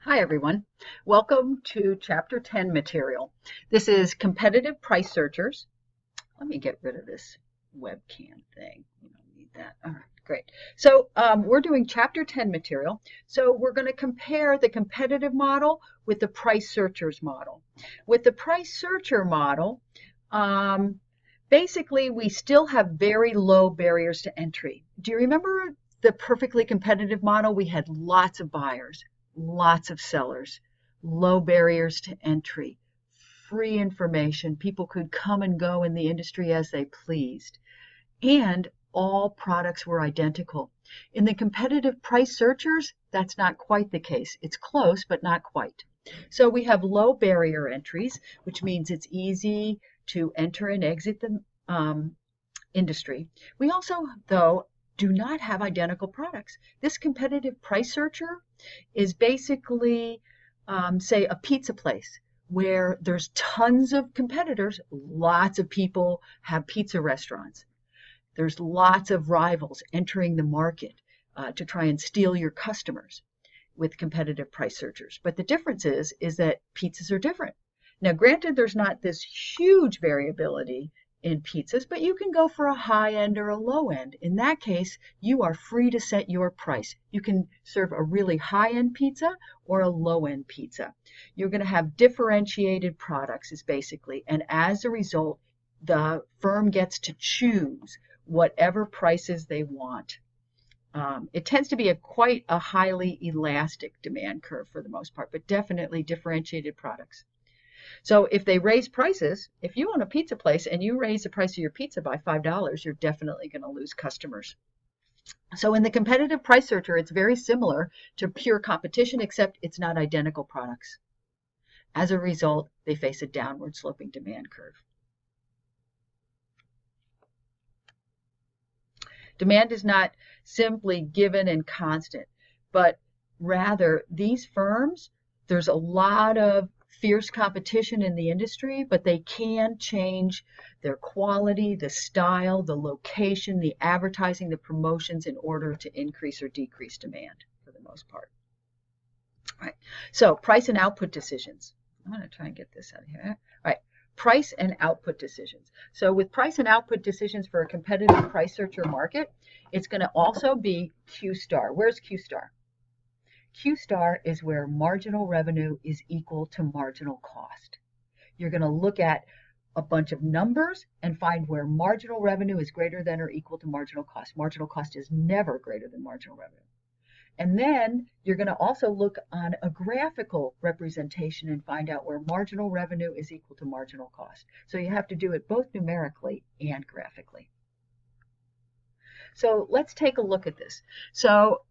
Hi, everyone. Welcome to Chapter 10 material. This is Competitive Price Searchers. Let me get rid of this webcam thing. We don't need that. All right, great. So we're doing Chapter 10 material. So we're going to compare the competitive model with the price searchers model. With the price searcher model, basically we still have very low barriers to entry. Do you remember the perfectly competitive model? We had lots of buyers, lots of sellers, low barriers to entry, free information. People could come and go in the industry as they pleased, and all products were identical. In the competitive price searchers, that's not quite the case. It's close, but not quite. So we have low barrier entries, which means it's easy to enter and exit the industry. We also, though, do not have identical products. This competitive price searcher is basically, say, a pizza place where there's tons of competitors. Lots of people have pizza restaurants. There's lots of rivals entering the market to try and steal your customers with competitive price searchers. But the difference is that pizzas are different. Now, granted, there's not this huge variability in pizzas, but you can go for a high end or a low end. In that case, you are free to set your price. You can serve a really high end pizza or a low end pizza. You're going to have differentiated products, is basically, and as a result, the firm gets to choose whatever prices they want. It tends to be quite a highly elastic demand curve for the most part, but definitely differentiated products. So if they raise prices, if you own a pizza place and you raise the price of your pizza by $5, you're definitely going to lose customers. So in the competitive price searcher, it's very similar to pure competition, except it's not identical products. As a result, they face a downward sloping demand curve. Demand is not simply given and constant, but rather these firms, there's a lot of fierce competition in the industry, but they can change their quality, the style, the location, the advertising, the promotions in order to increase or decrease demand for the most part. All right. So price and output decisions. I'm going to try and get this out of here. All right. Price and output decisions. So with price and output decisions for a competitive price searcher market, it's going to also be Q star. Where's Q star? Q star is where marginal revenue is equal to marginal cost. You're going to look at a bunch of numbers and find where marginal revenue is greater than or equal to marginal cost. Marginal cost is never greater than marginal revenue. And then you're going to also look on a graphical representation and find out where marginal revenue is equal to marginal cost. So you have to do it both numerically and graphically. So let's take a look at this. So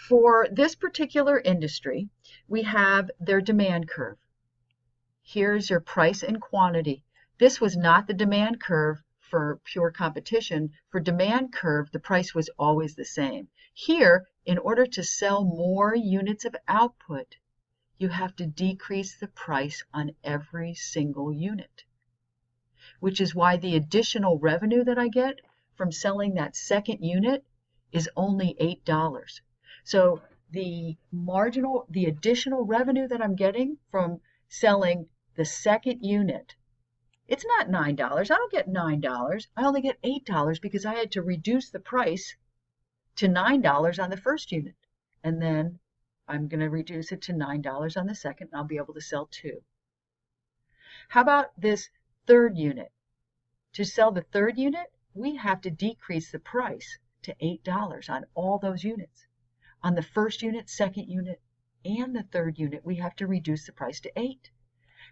for this particular industry, we have their demand curve. Here's your price and quantity. This was not the demand curve for pure competition. For demand curve, the price was always the same. Here, in order to sell more units of output, you have to decrease the price on every single unit, which is why the additional revenue that I get from selling that second unit is only $8. So the additional revenue that I'm getting from selling the second unit, it's not $9. I don't get $9. I only get $8 because I had to reduce the price to $9 on the first unit. And then I'm going to reduce it to $9 on the second, and I'll be able to sell two. How about this third unit? To sell the third unit, we have to decrease the price to $8 on all those units. On the first unit, second unit, and the third unit, we have to reduce the price to $8.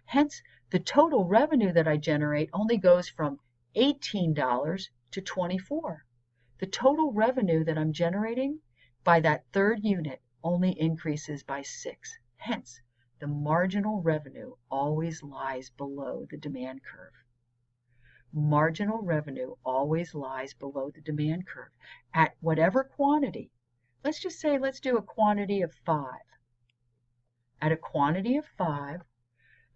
Hence, the total revenue that I generate only goes from $18 to $24. The total revenue that I'm generating by that third unit only increases by 6. Hence, the marginal revenue always lies below the demand curve. Marginal revenue always lies below the demand curve at whatever quantity. Let's just say, let's do a quantity of 5. At a quantity of 5,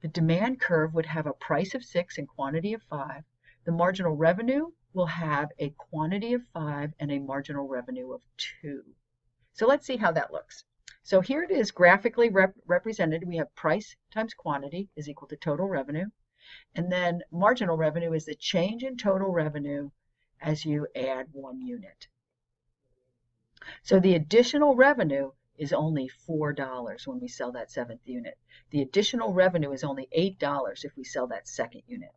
the demand curve would have a price of 6 and quantity of 5. The marginal revenue will have a quantity of 5 and a marginal revenue of 2. So let's see how that looks. So here it is graphically represented. We have price times quantity is equal to total revenue. And then marginal revenue is the change in total revenue as you add 1 unit. So the additional revenue is only $4 when we sell that 7th unit. The additional revenue is only $8 if we sell that 2nd unit.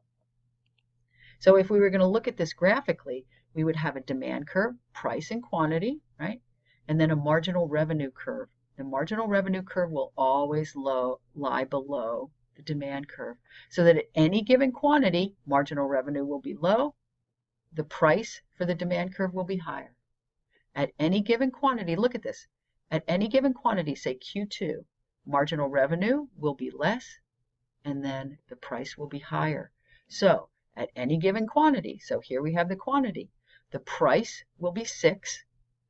So if we were going to look at this graphically, we would have a demand curve, price and quantity, right? And then a marginal revenue curve. The marginal revenue curve will always lie below the demand curve, so that at any given quantity, marginal revenue will be low, the price for the demand curve will be higher. At any given quantity, look at this, at any given quantity, say Q2, marginal revenue will be less, and then the price will be higher. So at any given quantity, so here we have the quantity, the price will be 6,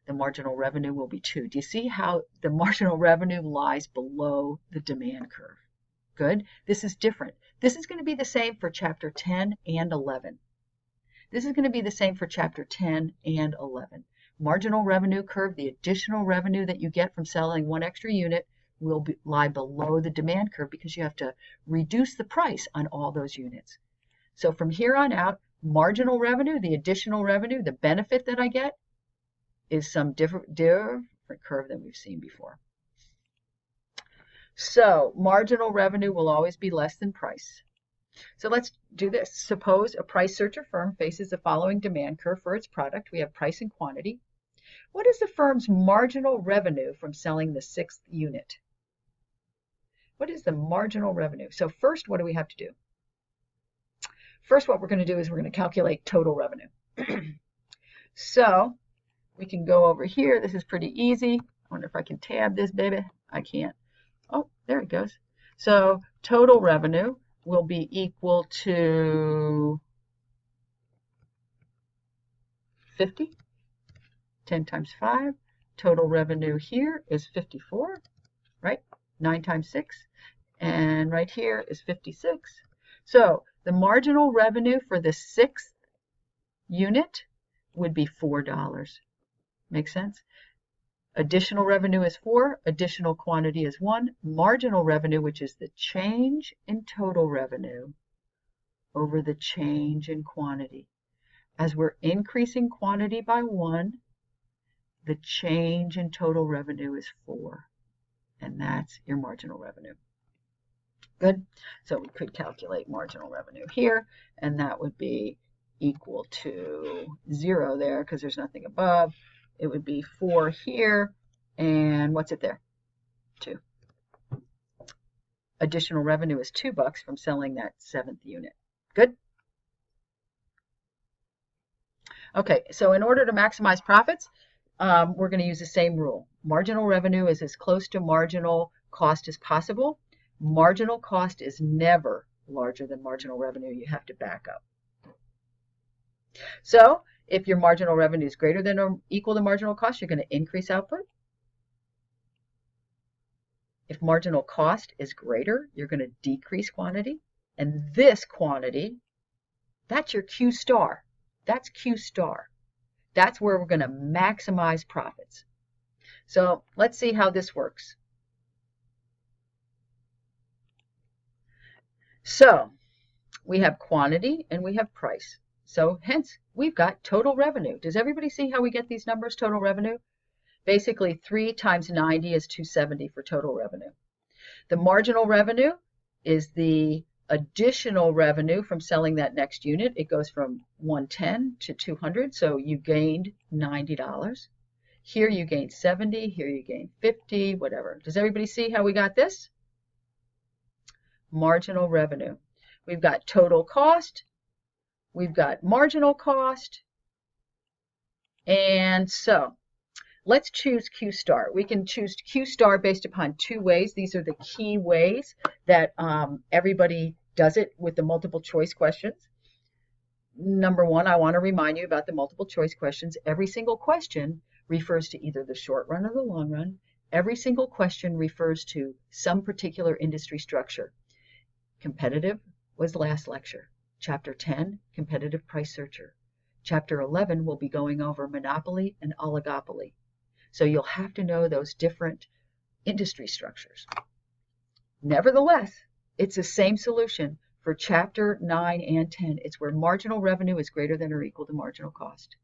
the marginal revenue will be 2. Do you see how the marginal revenue lies below the demand curve? Good. This is different. This is going to be the same for chapter 10 and 11. This is going to be the same for chapter 10 and 11. Marginal revenue curve, the additional revenue that you get from selling 1 extra unit will lie below the demand curve because you have to reduce the price on all those units. So from here on out, marginal revenue, the additional revenue, the benefit that I get is some different curve than we've seen before. So marginal revenue will always be less than price. So let's do this. Suppose a price searcher firm faces the following demand curve for its product. We have price and quantity. What is the firm's marginal revenue from selling the 6th unit? What is the marginal revenue? So first, what do we have to do? First, what we're going to do is we're going to calculate total revenue. So we can go over here. This is pretty easy. I wonder if I can tab this, baby. I can't. Oh, there it goes. So total revenue will be equal to 50. 10 times 5. Total revenue here is 54, right? 9 times 6. And right here is 56. So the marginal revenue for the 6th unit would be $4. Make sense? Additional revenue is 4, additional quantity is 1, marginal revenue, which is the change in total revenue over the change in quantity. As we're increasing quantity by 1, the change in total revenue is 4, and that's your marginal revenue. Good? So we could calculate marginal revenue here, and that would be equal to 0 there because there's nothing above. It would be 4 here, and what's it there? 2. Additional revenue is $2 from selling that 7th unit. Good? Okay, so in order to maximize profits, we're going to use the same rule. Marginal revenue is as close to marginal cost as possible. Marginal cost is never larger than marginal revenue. You have to back up. So if your marginal revenue is greater than or equal to marginal cost, you're going to increase output. If marginal cost is greater, you're going to decrease quantity. And this quantity, that's your Q star. That's Q star. That's where we're going to maximize profits. So let's see how this works. So we have quantity and we have price. So hence, we've got total revenue. Does everybody see how we get these numbers, total revenue? Basically, 3 times 90 is 270 for total revenue. The marginal revenue is the additional revenue from selling that next unit. It goes from 110 to 200, so you gained $90. Here you gained 70, here you gained 50, whatever. Does everybody see how we got this? Marginal revenue. We've got total cost, we've got marginal cost, and so let's choose Q star. We can choose Q star based upon 2 ways. These are the key ways that everybody does it with the multiple choice questions. Number 1, I want to remind you about the multiple choice questions. Every single question refers to either the short run or the long run. Every single question refers to some particular industry structure. Competitive was last lecture. Chapter 10, competitive price searcher. Chapter 11 will be going over monopoly and oligopoly. So you'll have to know those different industry structures. Nevertheless, it's the same solution for Chapter 9 and 10. It's where marginal revenue is greater than or equal to marginal cost.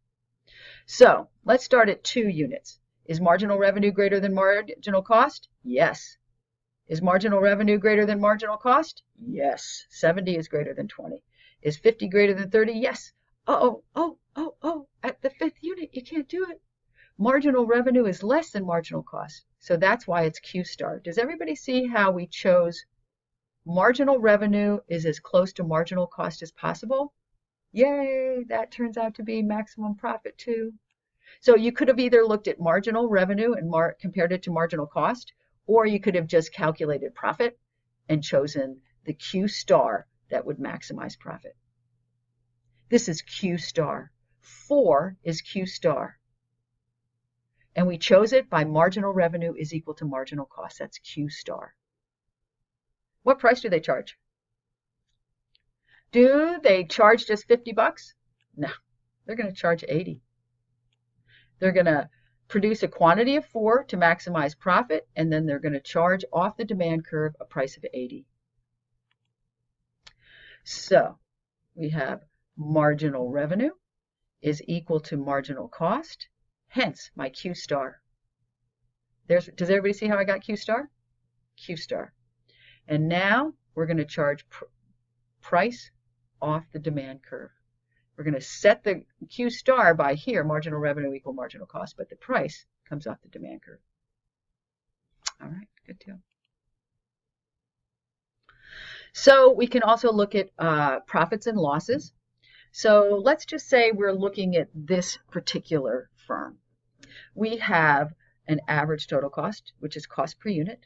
So let's start at 2 units. Is marginal revenue greater than marginal cost? Yes. Is marginal revenue greater than marginal cost? Yes. 70 is greater than 20. Is 50 greater than 30? Yes. Oh, at the 5th unit, you can't do it. Marginal revenue is less than marginal cost. So that's why it's Q star. Does everybody see how we chose marginal revenue is as close to marginal cost as possible? Yay, that turns out to be maximum profit too. So you could have either looked at marginal revenue and compared it to marginal cost, or you could have just calculated profit and chosen the Q star that would maximize profit. This is Q star. 4 is Q star. And we chose it by marginal revenue is equal to marginal cost. That's Q star. What price do they charge? Do they charge just 50 bucks? No, they're going to charge 80. They're going to produce a quantity of 4 to maximize profit, and then they're going to charge off the demand curve a price of 80. So we have marginal revenue is equal to marginal cost, hence my Q star. Does everybody see how I got Q star? Q star. And now we're going to charge price off the demand curve. We're going to set the Q star by here, marginal revenue equal marginal cost, but the price comes off the demand curve. All right, good deal. So we can also look at profits and losses. So let's just say we're looking at this particular firm. We have an average total cost, which is cost per unit.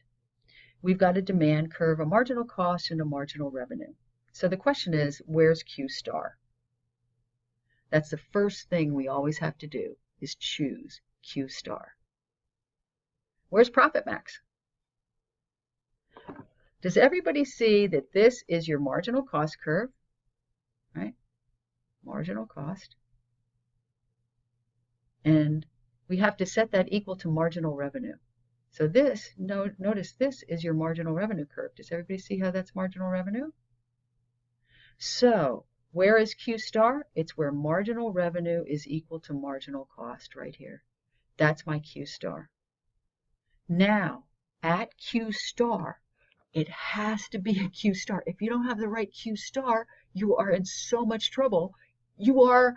We've got a demand curve, a marginal cost, and a marginal revenue. So the question is, where's Q star? That's the first thing we always have to do, is choose Q star. Where's profit max? Does everybody see that this is your marginal cost curve, right? Marginal cost. And we have to set that equal to marginal revenue. So this, notice this is your marginal revenue curve. Does everybody see how that's marginal revenue? So where is Q star? It's where marginal revenue is equal to marginal cost right here. That's my Q star. Now, at Q star, it has to be a Q star. If you don't have the right Q star, you are in so much trouble. You are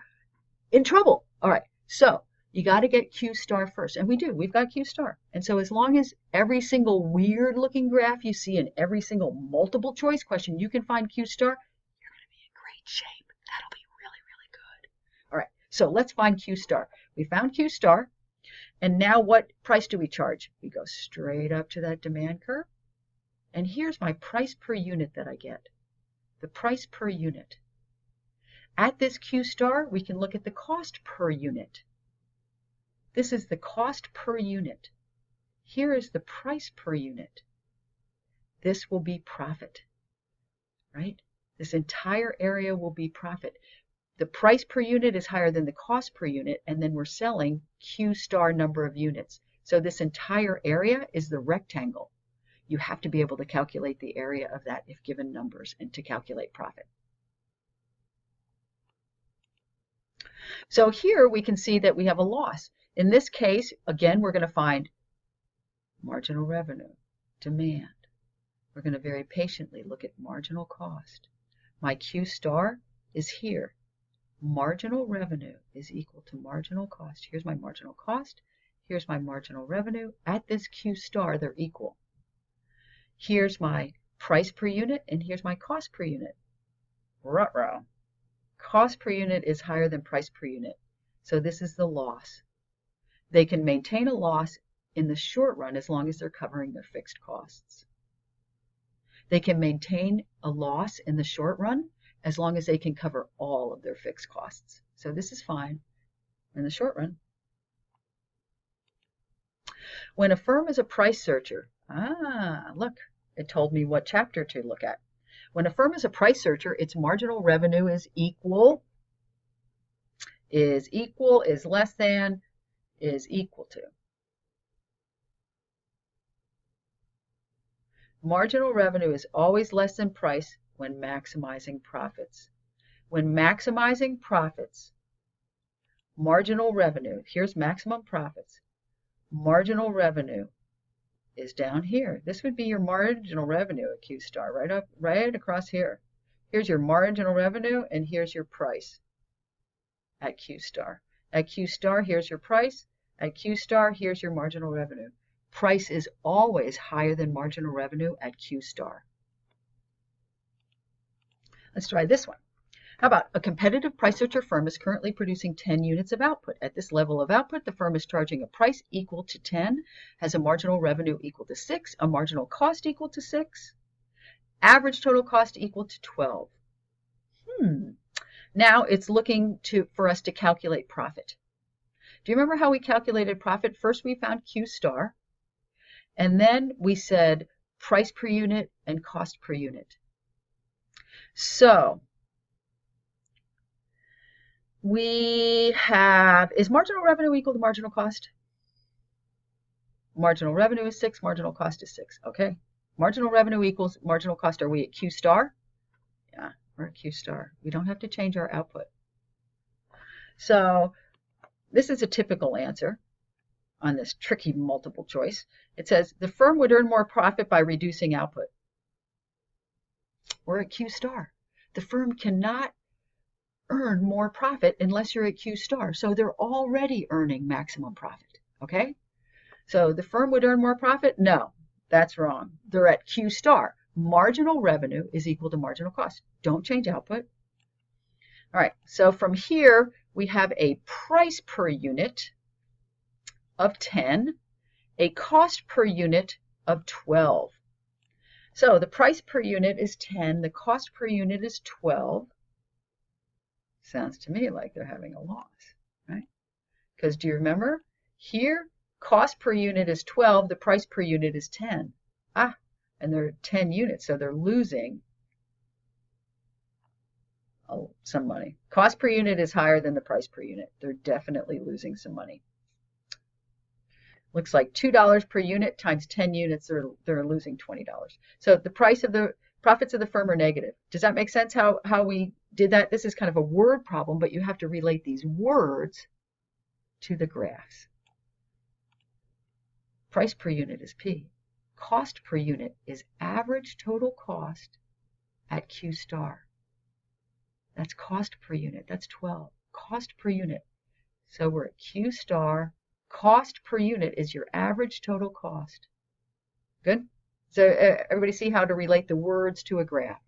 in trouble. All right, so you got to get Q star first. And we do. We've got Q star. And so as long as every single weird looking graph you see in every single multiple choice question, you can find Q star, you're going to be in great shape. That'll be really, really good. All right, so let's find Q star. We found Q star. And now what price do we charge? We go straight up to that demand curve. And here's my price per unit that I get. The price per unit. At this Q star, we can look at the cost per unit. This is the cost per unit. Here is the price per unit. This will be profit, right? This entire area will be profit. The price per unit is higher than the cost per unit, and then we're selling Q star number of units. So this entire area is the rectangle. You have to be able to calculate the area of that if given numbers and to calculate profit. So here we can see that we have a loss. In this case, again, we're going to find marginal revenue, demand. We're going to very patiently look at marginal cost. My Q star is here. Marginal revenue is equal to marginal cost. Here's my marginal cost. Here's my marginal revenue. At this Q star, they're equal. Here's my price per unit, and here's my cost per unit. Ruh-roh. Cost per unit is higher than price per unit. So this is the loss. They can maintain a loss in the short run as long as they're covering their fixed costs. They can maintain a loss in the short run as long as they can cover all of their fixed costs. So this is fine in the short run. When a firm is a price searcher, look, it told me what chapter to look at. When a firm is a price searcher, its marginal revenue is equal, is less than, is equal to. Marginal revenue is always less than price when maximizing profits. When maximizing profits, marginal revenue, here's maximum profits. Marginal revenue is down here. This would be your marginal revenue at Q star, right across here. Here's your marginal revenue, and here's your price at Q star. At Q star, here's your price. At Q star, here's your marginal revenue. Price is always higher than marginal revenue at Q star. Let's try this one. How about a competitive price searcher firm is currently producing 10 units of output. At this level of output, the firm is charging a price equal to 10, has a marginal revenue equal to 6, a marginal cost equal to 6, average total cost equal to 12. Now it's looking for us to calculate profit. Do you remember how we calculated profit? First we found Q star, and then we said price per unit and cost per unit. So we have, is marginal revenue equal to marginal cost? Marginal revenue is 6, marginal cost is 6, okay? Marginal revenue equals marginal cost. Are we at Q star? Yeah, we're at Q star. We don't have to change our output. So this is a typical answer on this tricky multiple choice. It says the firm would earn more profit by reducing output. We're at Q star. The firm cannot earn more profit unless you're at Q star. So they're already earning maximum profit, okay? So the firm would earn more profit? No, that's wrong. They're at Q star. Marginal revenue is equal to marginal cost. Don't change output. All right, so from here, we have a price per unit of 10, a cost per unit of 12. So the price per unit is 10, the cost per unit is 12. Sounds to me like they're having a loss, right? Because do you remember? Here, cost per unit is 12, the price per unit is 10. And they're 10 units, so they're losing some money. Cost per unit is higher than the price per unit. They're definitely losing some money. Looks like $2 per unit times 10 units, they're losing $20. So the profits of the firm are negative. Does that make sense how we did that? This is kind of a word problem, but you have to relate these words to the graphs. Price per unit is P. Cost per unit is average total cost at Q star. That's cost per unit. That's 12. Cost per unit. So we're at Q star. Cost per unit is your average total cost. Good? So everybody see how to relate the words to a graph.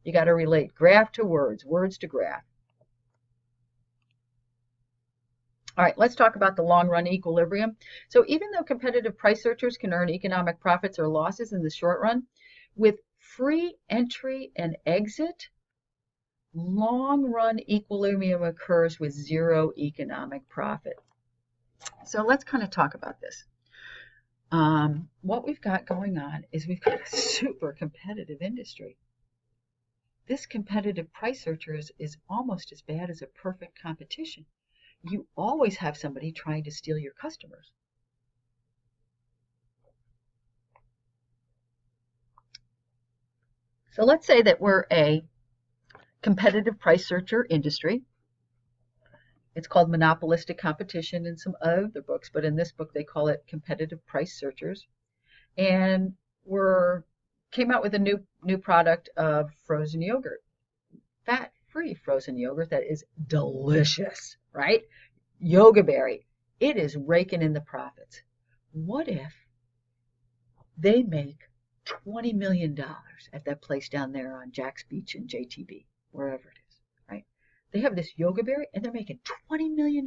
You got to relate graph to words to graph. All right, let's talk about the long-run equilibrium. So even though competitive price searchers can earn economic profits or losses in the short run, with free entry and exit, long-run equilibrium occurs with zero economic profit. So let's kind of talk about this. What we've got going on is we've got a super competitive industry. This competitive price searcher is almost as bad as a perfect competition. You always have somebody trying to steal your customers. So let's say that we're a competitive price searcher industry. It's called monopolistic competition in some other books, but in this book they call it competitive price searchers. And came out with a new product of frozen yogurt, fat-free frozen yogurt that is delicious, right? Yoga Berry, it is raking in the profits. What if they make $20 million at that place down there on Jack's Beach in JTB, wherever it is, right? They have this Yoga Berry and they're making $20 million.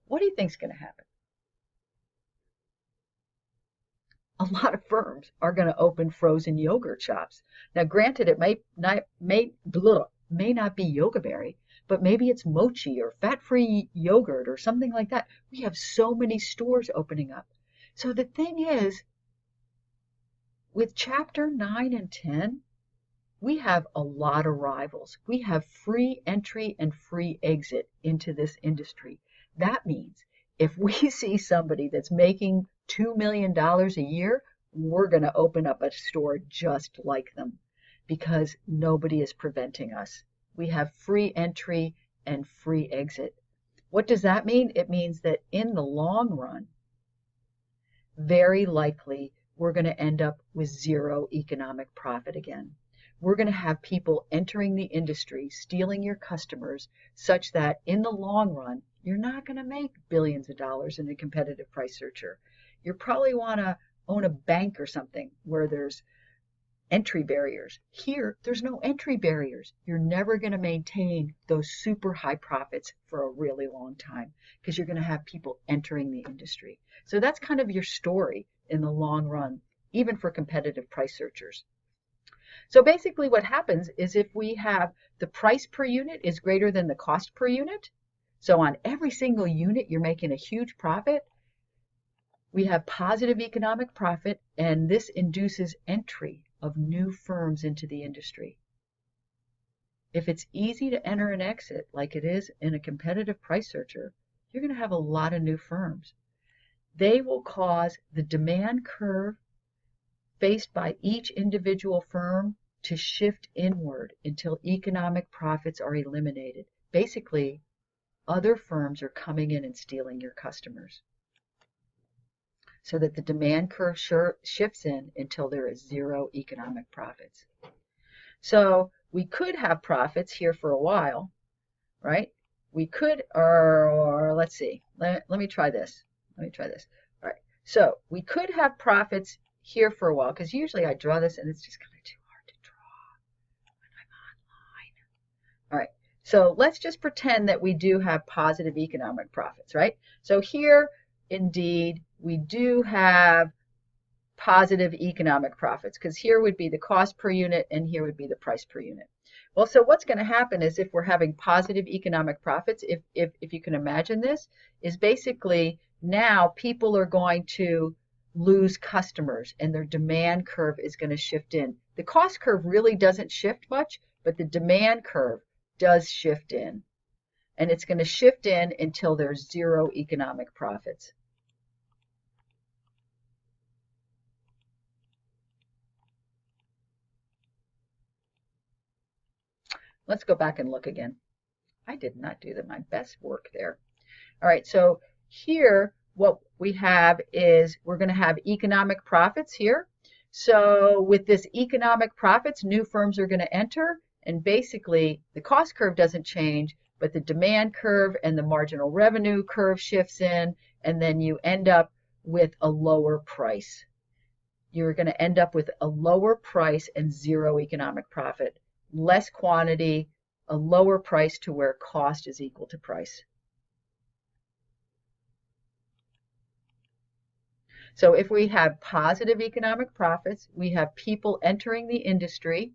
What do you think is going to happen? A lot of firms are going to open frozen yogurt shops. Now, granted, it may not be Yoga Berry, but maybe it's mochi or fat-free yogurt or something like that. We have so many stores opening up. So the thing is, with Chapter 9 and 10, we have a lot of rivals. We have free entry and free exit into this industry. That means if we see somebody that's making $2 million a year, we're going to open up a store just like them because nobody is preventing us. We have free entry and free exit. What does that mean? It means that in the long run, very likely we're going to end up with zero economic profit again. We're going to have people entering the industry, stealing your customers, such that in the long run, you're not going to make billions of dollars in a competitive price searcher. You probably want to own a bank or something where there's entry barriers. Here, there's no entry barriers. You're never going to maintain those super high profits for a really long time because you're going to have people entering the industry. So that's kind of your story in the long run, even for competitive price searchers. So basically what happens is if we have the price per unit is greater than the cost per unit, so on every single unit you're making a huge profit, we have positive economic profit, and this induces entry of new firms into the industry. If it's easy to enter and exit like it is in a competitive price searcher, you're going to have a lot of new firms. They will cause the demand curve faced by each individual firm to shift inward until economic profits are eliminated. Basically, other firms are coming in and stealing your customers, so that the demand curve shifts in until there is zero economic profits. So we could have profits here for a while, right? We could, or let's see, let me try this. All right, so we could have profits here for a while, because usually I draw this and it's just kind of too hard to draw when I'm online. All right, so let's just pretend that we do have positive economic profits, right? So here, indeed, we do have positive economic profits, because here would be the cost per unit and here would be the price per unit. Well, so what's going to happen is if we're having positive economic profits, if you can imagine this, is basically now people are going to lose customers and their demand curve is going to shift in. The cost curve really doesn't shift much, but the demand curve does shift in. And it's going to shift in until there's zero economic profits. Let's go back and look again. I did not do my best work there. All right, so here what we have is we're going to have economic profits here. So with this economic profits, new firms are going to enter, and basically the cost curve doesn't change, but the demand curve and the marginal revenue curve shifts in, and then you end up with a lower price. You're going to end up with a lower price and zero economic profit. Less quantity, a lower price to where cost is equal to price. So if we have positive economic profits, we have people entering the industry,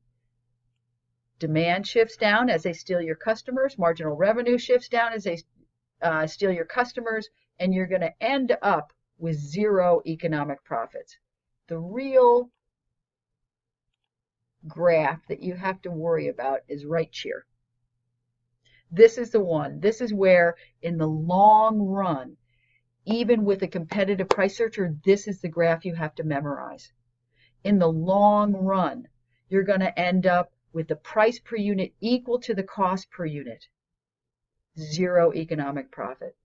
demand shifts down as they steal your customers, marginal revenue shifts down as they steal your customers, and you're going to end up with zero economic profits. The real graph that you have to worry about is right here. This is the one. This is where in the long run, even with a competitive price searcher, this is the graph you have to memorize. In the long run, you're going to end up with the price per unit equal to the cost per unit. Zero economic profit.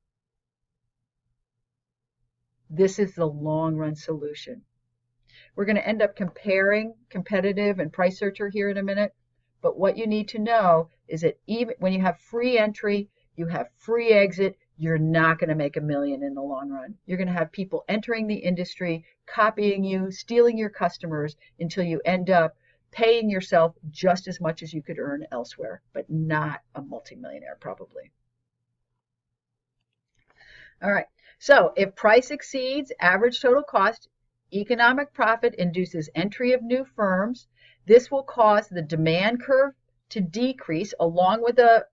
This is the long run solution. We're going to end up comparing competitive and price searcher here in a minute, but what you need to know is that even when you have free entry, you have free exit, you're not going to make $1 million in the long run. You're going to have people entering the industry, copying you, stealing your customers until you end up paying yourself just as much as you could earn elsewhere, but not a multimillionaire probably. All right, so if price exceeds average total cost, economic profit induces entry of new firms. This will cause the demand curve to decrease along with the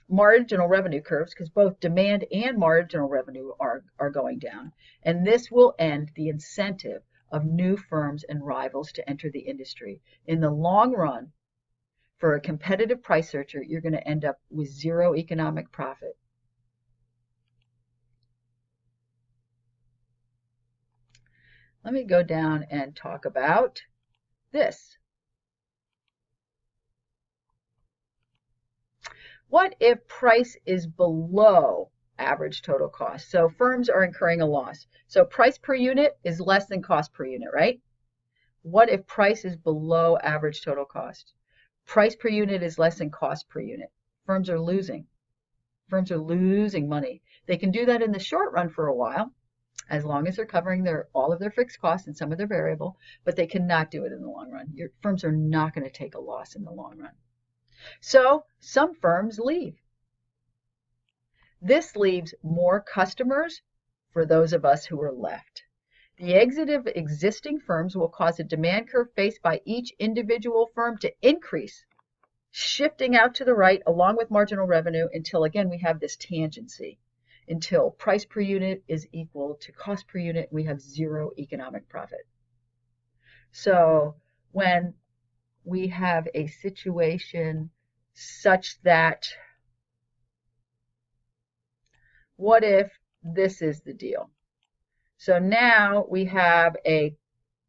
marginal revenue curves, because both demand and marginal revenue are going down. And this will end the incentive of new firms and rivals to enter the industry. In the long run, for a competitive price searcher, you're going to end up with zero economic profit. Let me go down and talk about this. What if price is below average total cost? So firms are incurring a loss. So price per unit is less than cost per unit, right? What if price is below average total cost? Price per unit is less than cost per unit. Firms are losing. Firms are losing money. They can do that in the short run for a while, as long as they're covering all of their fixed costs and some of their variable, but they cannot do it in the long run. Your firms are not going to take a loss in the long run. So some firms leave. This leaves more customers for those of us who are left. The exit of existing firms will cause a demand curve faced by each individual firm to increase, shifting out to the right along with marginal revenue until, again, we have this tangency. Until price per unit is equal to cost per unit, we have zero economic profit. So when we have a situation such that, what if this is the deal? So now we have a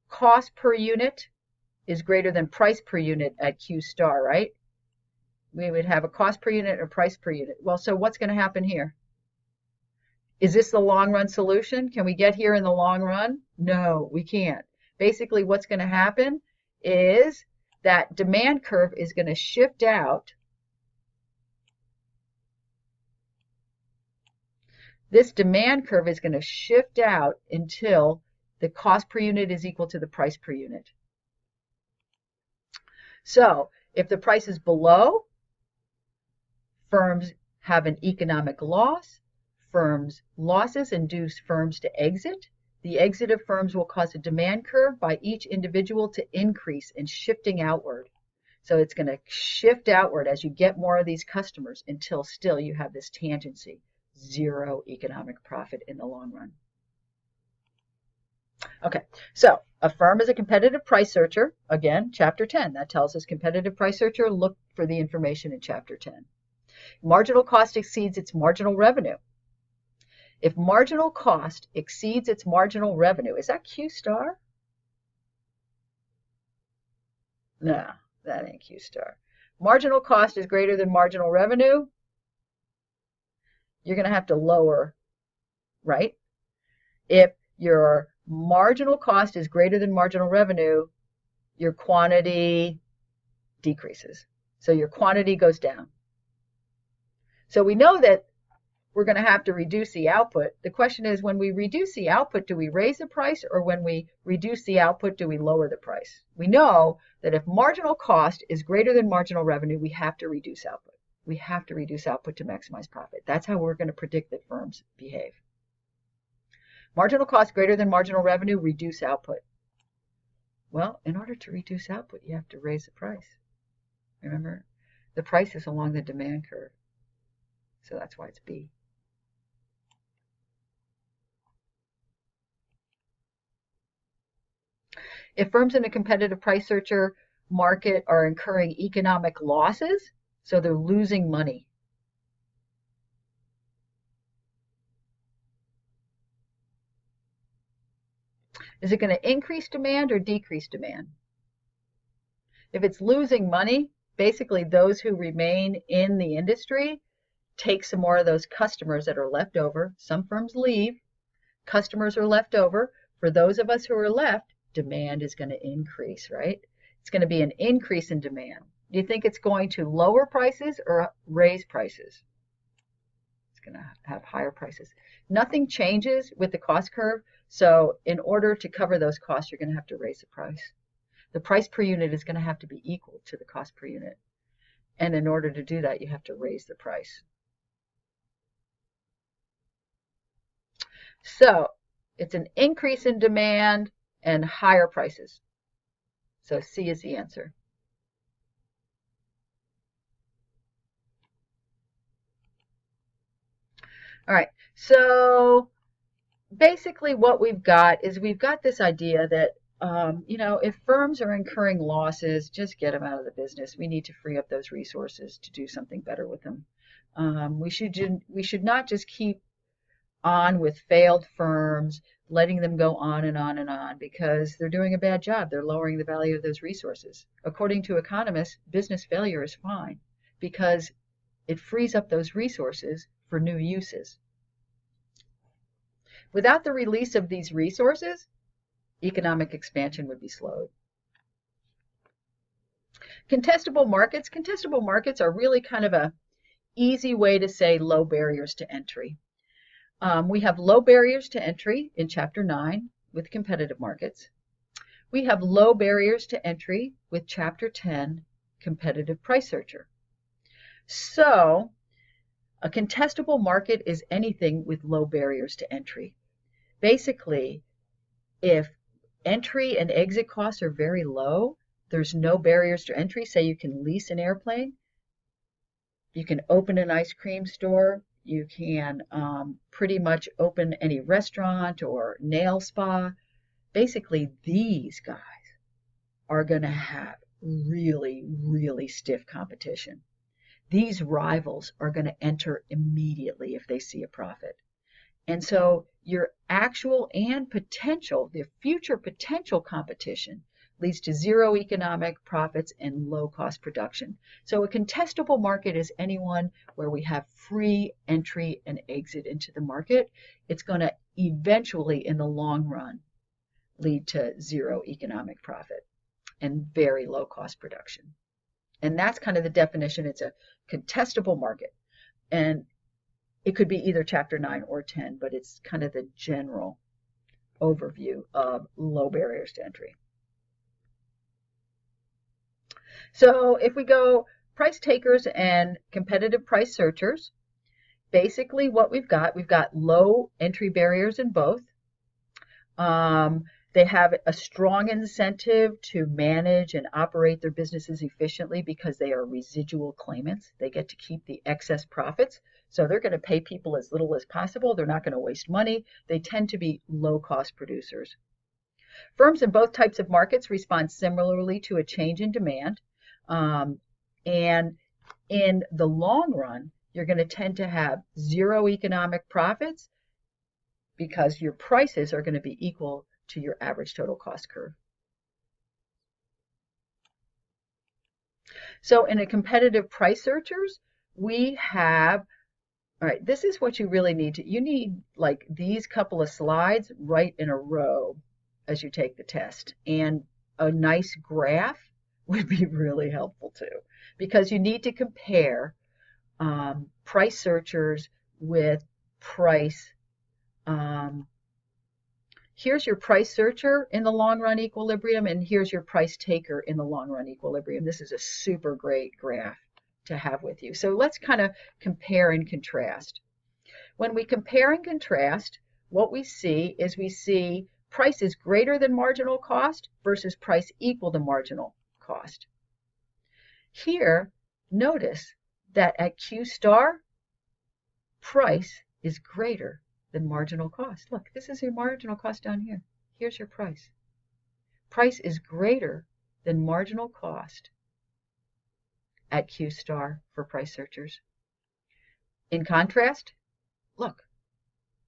cost per unit is greater than price per unit at Q star, right? We would have a cost per unit or price per unit. Well, so what's going to happen here? Is this the long run solution? Can we get here in the long run? No, we can't. Basically, what's going to happen is that demand curve is going to shift out. This demand curve is going to shift out until the cost per unit is equal to the price per unit. So if the price is below, firms have an economic loss. Firms' losses induce firms to exit. The exit of firms will cause a demand curve by each individual to increase and shifting outward. So it's going to shift outward as you get more of these customers until still you have this tangency. Zero economic profit in the long run. Okay, so a firm is a competitive price searcher. Again, chapter 10, that tells us competitive price searcher, look for the information in chapter 10. Marginal cost exceeds its marginal revenue. If marginal cost exceeds its marginal revenue, is that Q star? No, that ain't Q star. Marginal cost is greater than marginal revenue. You're going to have to lower, right? If your marginal cost is greater than marginal revenue, your quantity decreases. So your quantity goes down. So we know that we're going to have to reduce the output. The question is, when we reduce the output, do we raise the price, or when we reduce the output, do we lower the price? We know that if marginal cost is greater than marginal revenue, we have to reduce output. We have to reduce output to maximize profit. That's how we're going to predict that firms behave. Marginal cost greater than marginal revenue, reduce output. Well, in order to reduce output, you have to raise the price. Remember, the price is along the demand curve. So that's why it's B. If firms in a competitive price searcher market are incurring economic losses, so they're losing money. Is it going to increase demand or decrease demand? If it's losing money, basically those who remain in the industry take some more of those customers that are left over. Some firms leave, customers are left over. For those of us who are left, demand is going to increase, right? It's going to be an increase in demand. Do you think it's going to lower prices or raise prices? It's going to have higher prices. Nothing changes with the cost curve. So in order to cover those costs, you're going to have to raise the price. The price per unit is going to have to be equal to the cost per unit. And in order to do that, you have to raise the price. So it's an increase in demand and higher prices. So C is the answer. All right, so basically what we've got is we've got this idea that, if firms are incurring losses, just get them out of the business. We need to free up those resources to do something better with them. We should not just keep on with failed firms, letting them go on and on and on because they're doing a bad job. They're lowering the value of those resources. According to economists, business failure is fine because it frees up those resources for new uses. Without the release of these resources, economic expansion would be slowed. Contestable markets are really kind of a easy way to say low barriers to entry. We have low barriers to entry in Chapter 9 with competitive markets. We have low barriers to entry with Chapter 10, competitive price searcher. So a contestable market is anything with low barriers to entry. Basically, if entry and exit costs are very low, there's no barriers to entry. Say you can lease an airplane, you can open an ice cream store, you can pretty much open any restaurant or nail spa. Basically, these guys are going to have really, really stiff competition. These rivals are going to enter immediately if they see a profit. And so your actual and potential, the future potential competition leads to zero economic profits and low cost production. So a contestable market is anyone where we have free entry and exit into the market. It's going to eventually, in the long run, lead to zero economic profit and very low cost production. And that's kind of the definition. It's a contestable market. And it could be either Chapter 9 or 10, but it's kind of the general overview of low barriers to entry. So if we go price takers and competitive price searchers, basically what we've got low entry barriers in both. They have a strong incentive to manage and operate their businesses efficiently because they are residual claimants. They get to keep the excess profits. So they're going to pay people as little as possible. They're not going to waste money. They tend to be low-cost producers. Firms in both types of markets respond similarly to a change in demand. And in the long run, you're going to tend to have zero economic profits because your prices are going to be equal to your average total cost curve. So in a competitive price searchers, we have, all right, this is what you really need to, you need like these couple of slides right in a row as you take the test. And a nice graph would be really helpful too, because you need to compare price searchers with price. Here's your price searcher in the long run equilibrium, and here's your price taker in the long run equilibrium. This is a super great graph to have with you. So let's kind of compare and contrast. When we compare and contrast, what we see is we see price is greater than marginal cost versus price equal to marginal cost. Here, notice that at Q star, price is greater than marginal cost. Look, this is your marginal cost down here. Here's your price. Price is greater than marginal cost at Q star for price searchers. In contrast, look,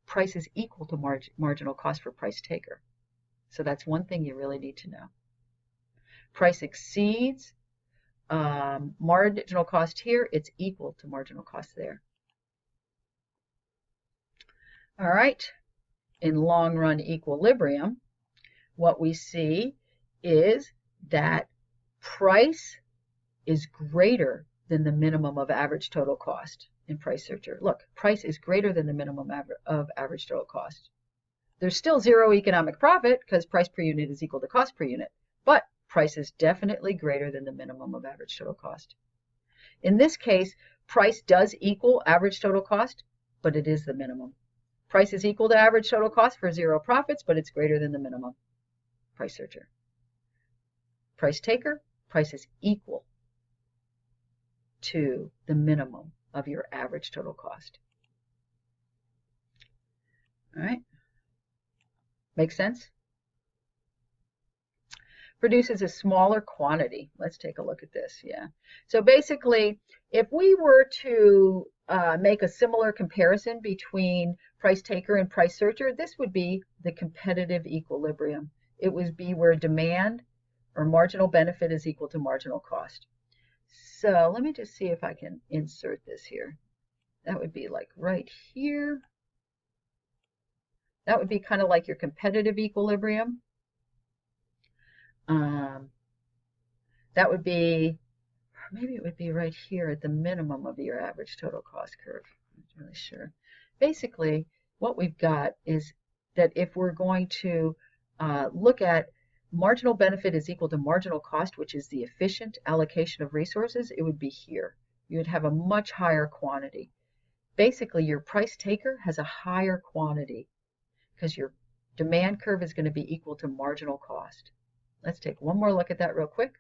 price is equal to marginal cost for price taker. So that's one thing you really need to know. Price exceeds marginal cost here, it's equal to marginal cost there. All right, in long run equilibrium, what we see is that price is greater than the minimum of average total cost in price searcher. Look, price is greater than the minimum of average total cost. There's still zero economic profit because price per unit is equal to cost per unit, but price is definitely greater than the minimum of average total cost. In this case, price does equal average total cost, but it is the minimum. Price is equal to average total cost for zero profits, but it's greater than the minimum. Price searcher. Price taker, price is equal to the minimum of your average total cost. All right. Makes sense? Produces a smaller quantity. Let's take a look at this. Yeah. So basically, if we were to make a similar comparison between price taker and price searcher, this would be the competitive equilibrium. It would be where demand or marginal benefit is equal to marginal cost. So let me just see if I can insert this here. That would be like right here. That would be kind of like your competitive equilibrium. That would be, maybe it would be right here at the minimum of your average total cost curve. I'm not really sure. Basically, what we've got is that if we're going to look at marginal benefit is equal to marginal cost, which is the efficient allocation of resources, it would be here. You would have a much higher quantity. Basically, your price taker has a higher quantity because your demand curve is going to be equal to marginal cost. Let's take one more look at that real quick.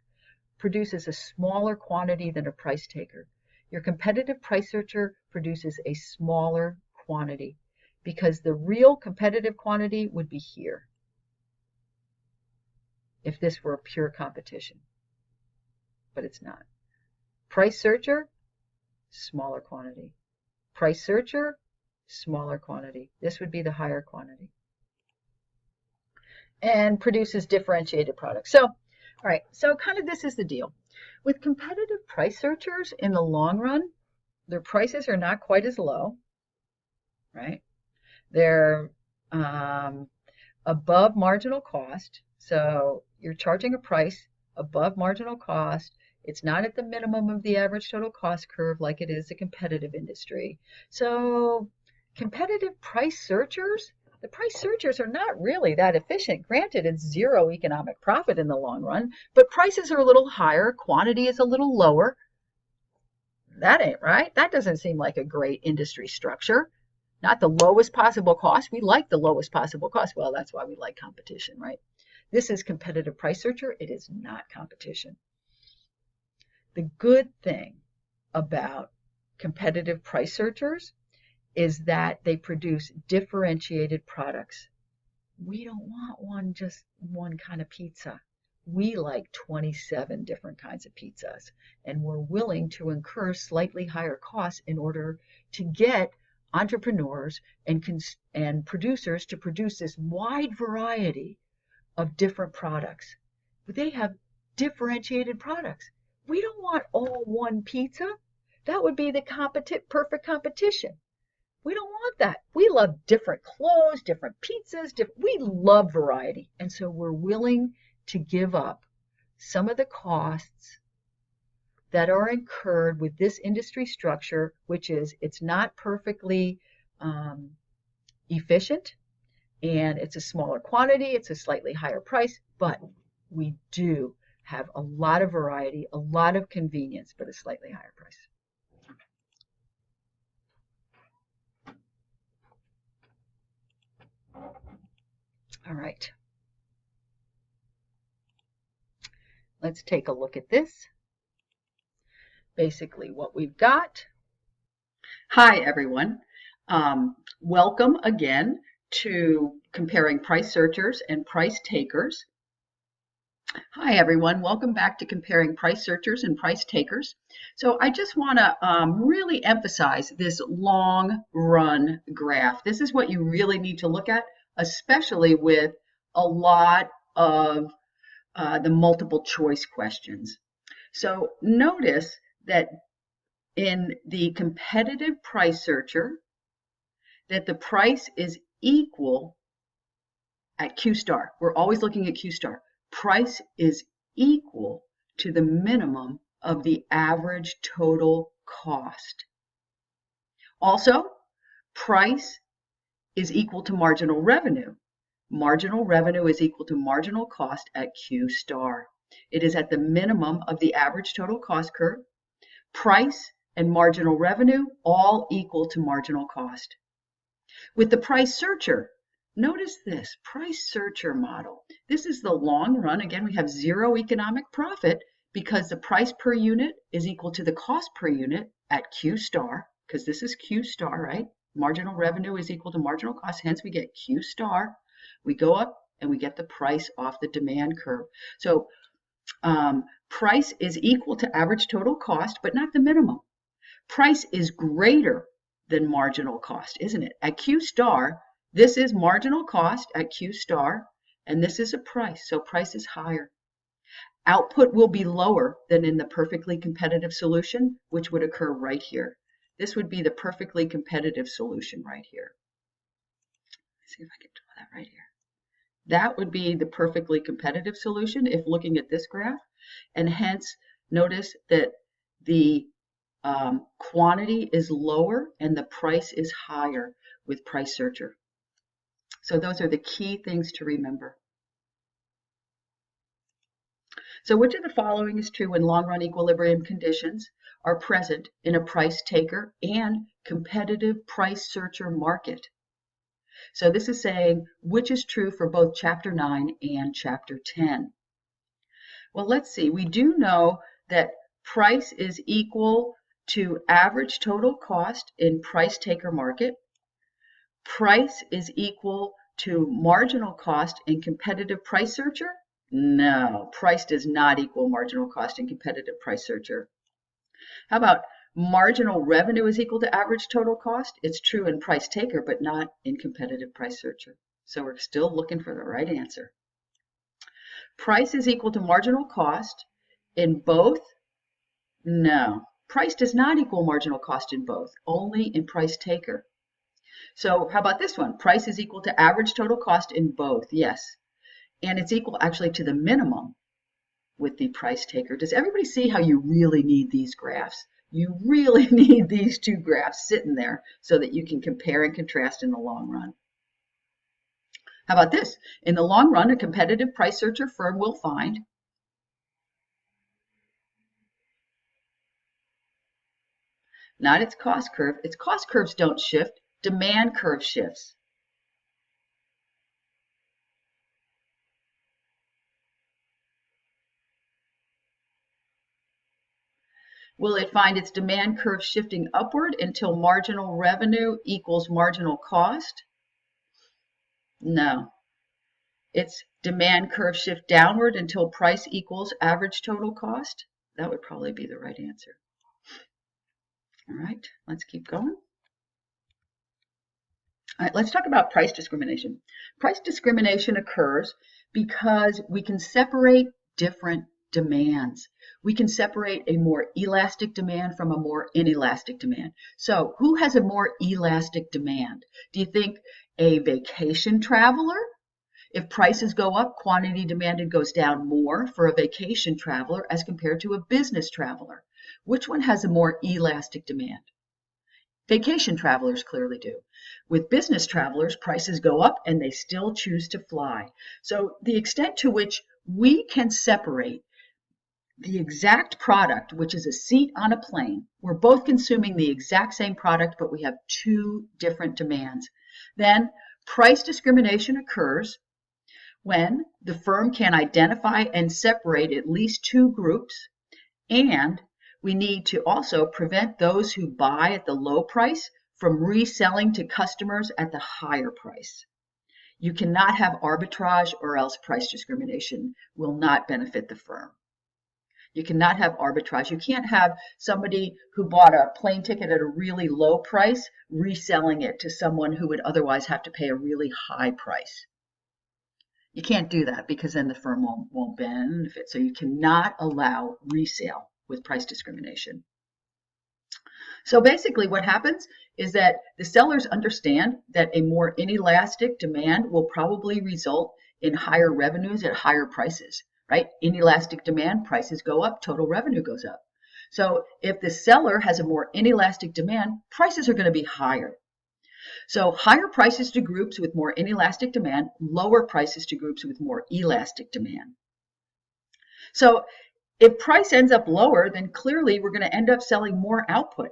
Produces a smaller quantity than a price taker. Your competitive price searcher produces a smaller quantity because the real competitive quantity would be here if this were a pure competition, but it's not. Price searcher, smaller quantity. Price searcher, smaller quantity. This would be the higher quantity. And produces differentiated products. So, all right, so kind of this is the deal. With competitive price searchers in the long run, their prices are not quite as low, right? They're above marginal cost. So you're charging a price above marginal cost. It's not at the minimum of the average total cost curve like it is a competitive industry. So competitive price searchers, the price searchers are not really that efficient. Granted, it's zero economic profit in the long run, but prices are a little higher, quantity is a little lower. That ain't right. That doesn't seem like a great industry structure. Not the lowest possible cost. We like the lowest possible cost. Well, that's why we like competition, right? This is competitive price searcher. It is not competition. The good thing about competitive price searchers is that they produce differentiated products. We don't want just one kind of pizza. We like 27 different kinds of pizzas, and we're willing to incur slightly higher costs in order to get entrepreneurs and producers to produce this wide variety of different products. But they have differentiated products. We don't want all one pizza. That would be the perfect competition. We don't want that. We love different clothes, different pizzas. We love variety. And so we're willing to give up some of the costs that are incurred with this industry structure, which is it's not perfectly efficient, and it's a smaller quantity, it's a slightly higher price, but we do have a lot of variety, a lot of convenience, but a slightly higher price. All right. Let's take a look at this. Basically what we've got. Hi, everyone. Welcome again to Comparing Price Searchers and Price Takers. Hi, everyone. Welcome back to Comparing Price Searchers and Price Takers. So I just want to really emphasize this long run graph. This is what you really need to look at, especially with a lot of the multiple choice questions. So notice that in the competitive price searcher, that the price is equal at Q star. We're always looking at Q star. Price is equal to the minimum of the average total cost. Also, price is equal to marginal revenue. Marginal revenue is equal to marginal cost at Q star. It is at the minimum of the average total cost curve. Price and marginal revenue all equal to marginal cost. With the price searcher, notice this price searcher model. This is the long run. Again, we have zero economic profit because the price per unit is equal to the cost per unit at Q star, because this is Q star, right? Marginal revenue is equal to marginal cost, hence we get Q star. We go up and we get the price off the demand curve. So price is equal to average total cost, but not the minimum. Price is greater than marginal cost, isn't it? At Q star, this is marginal cost at Q star, and this is a price, so price is higher. Output will be lower than in the perfectly competitive solution, which would occur right here. This would be the perfectly competitive solution right here. Let's see if I can draw that right here. That would be the perfectly competitive solution if looking at this graph, and hence notice that the quantity is lower and the price is higher with Price Searcher. So those are the key things to remember. So which of the following is true when long-run equilibrium conditions are present in a price taker and competitive Price Searcher market? So this is saying which is true for both Chapter 9 and Chapter 10. Well, let's see. We do know that price is equal to average total cost in price taker market. Price is equal to marginal cost in competitive Price Searcher? No, price does not equal marginal cost in competitive Price Searcher. How about marginal revenue is equal to average total cost? It's true in price taker, but not in competitive Price Searcher. So we're still looking for the right answer. Price is equal to marginal cost in both? No. Price does not equal marginal cost in both, only in price taker. So how about this one? Price is equal to average total cost in both, yes. And it's equal actually to the minimum with the price taker. Does everybody see how you really need these graphs? You really need these two graphs sitting there so that you can compare and contrast in the long run. How about this? In the long run, a competitive Price Searcher firm will find not its cost curve. Its cost curves don't shift. Demand curve shifts. Will it find its demand curve shifting upward until marginal revenue equals marginal cost? No. Its demand curve shift downward until price equals average total cost? That would probably be the right answer. All right, let's keep going. All right, let's talk about price discrimination. Price discrimination occurs because we can separate different demands. We can separate a more elastic demand from a more inelastic demand. So who has a more elastic demand? Do you think a vacation traveler? If prices go up, quantity demanded goes down more for a vacation traveler as compared to a business traveler. Which one has a more elastic demand? Vacation travelers clearly do. With business travelers, prices go up and they still choose to fly. So the extent to which we can separate the exact product, which is a seat on a plane, we're both consuming the exact same product, but we have two different demands. Then price discrimination occurs when the firm can identify and separate at least two groups, and we need to also prevent those who buy at the low price from reselling to customers at the higher price. You cannot have arbitrage or else price discrimination will not benefit the firm. You cannot have arbitrage. You can't have somebody who bought a plane ticket at a really low price reselling it to someone who would otherwise have to pay a really high price. You can't do that because then the firm won't benefit. So you cannot allow resale with price discrimination. So basically what happens is that the sellers understand that a more inelastic demand will probably result in higher revenues at higher prices, right? Inelastic demand, prices go up, total revenue goes up. So if the seller has a more inelastic demand, prices are going to be higher. So higher prices to groups with more inelastic demand, lower prices to groups with more elastic demand. So if price ends up lower, then clearly we're going to end up selling more output.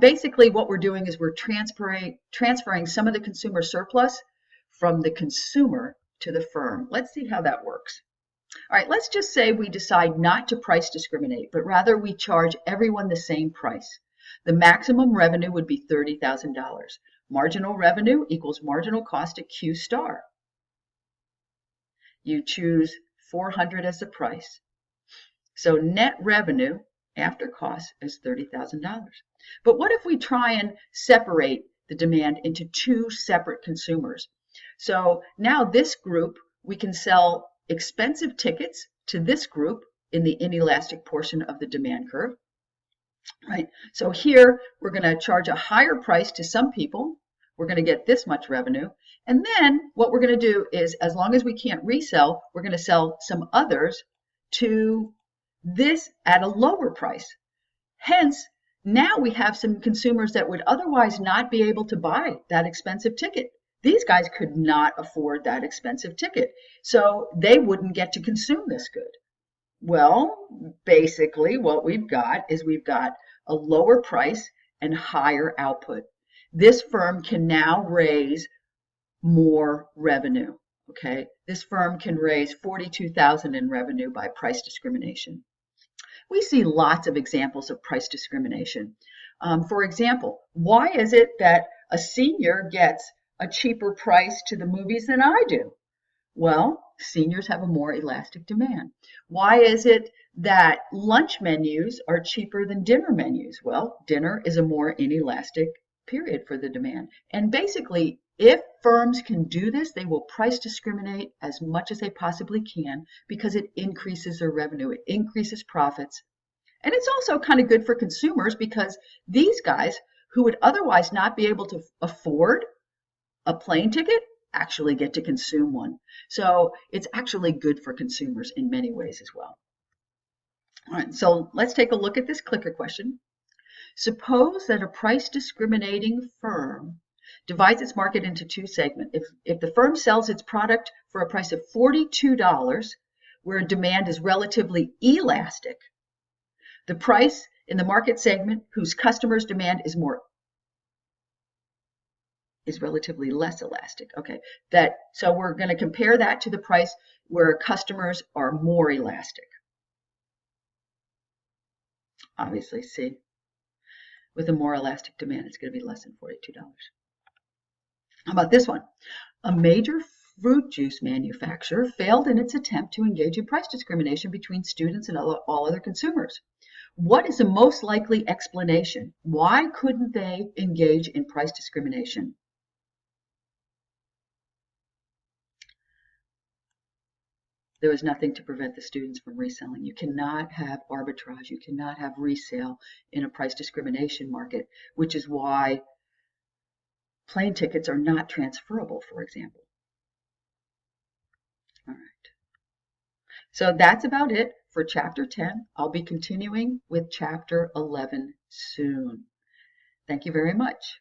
Basically, what we're doing is we're transferring some of the consumer surplus from the consumer to the firm. Let's see how that works. All right, let's just say we decide not to price discriminate, but rather we charge everyone the same price. The maximum revenue would be $30,000. Marginal revenue equals marginal cost at Q star. You choose 400 as the price. So net revenue after costs is $30,000. But what if we try and separate the demand into two separate consumers? So now this group, we can sell expensive tickets to this group in the inelastic portion of the demand curve, right? So here we're going to charge a higher price to some people. We're going to get this much revenue. And then what we're going to do is, as long as we can't resell, we're going to sell some others to this at a lower price. Hence, now we have some consumers that would otherwise not be able to buy that expensive ticket. These guys could not afford that expensive ticket, so they wouldn't get to consume this good. Well, basically what we've got is we've got a lower price and higher output. This firm can now raise more revenue, okay? This firm can raise $42,000 in revenue by price discrimination. We see lots of examples of price discrimination. For example, why is it that a senior gets a cheaper price to the movies than I do? Well, seniors have a more elastic demand. Why is it that lunch menus are cheaper than dinner menus? Well, dinner is a more inelastic period for the demand. And basically, if firms can do this, they will price discriminate as much as they possibly can because it increases their revenue, it increases profits. And it's also kind of good for consumers because these guys who would otherwise not be able to afford a plane ticket actually get to consume one. So it's actually good for consumers in many ways as well. All right, so let's take a look at this clicker question. Suppose that a price discriminating firm divides its market into two segments. If the firm sells its product for a price of $42, where demand is relatively elastic, the price in the market segment whose customers' demand is relatively less elastic. Okay, so we're going to compare that to the price where customers are more elastic. Obviously, see, with a more elastic demand, it's going to be less than $42. How about this one? A major fruit juice manufacturer failed in its attempt to engage in price discrimination between students and all other consumers. What is the most likely explanation? Why couldn't they engage in price discrimination? There was nothing to prevent the students from reselling. You cannot have arbitrage. You cannot have resale in a price discrimination market, which is why plane tickets are not transferable, for example. All right. So that's about it for Chapter 10. I'll be continuing with Chapter 11 soon. Thank you very much.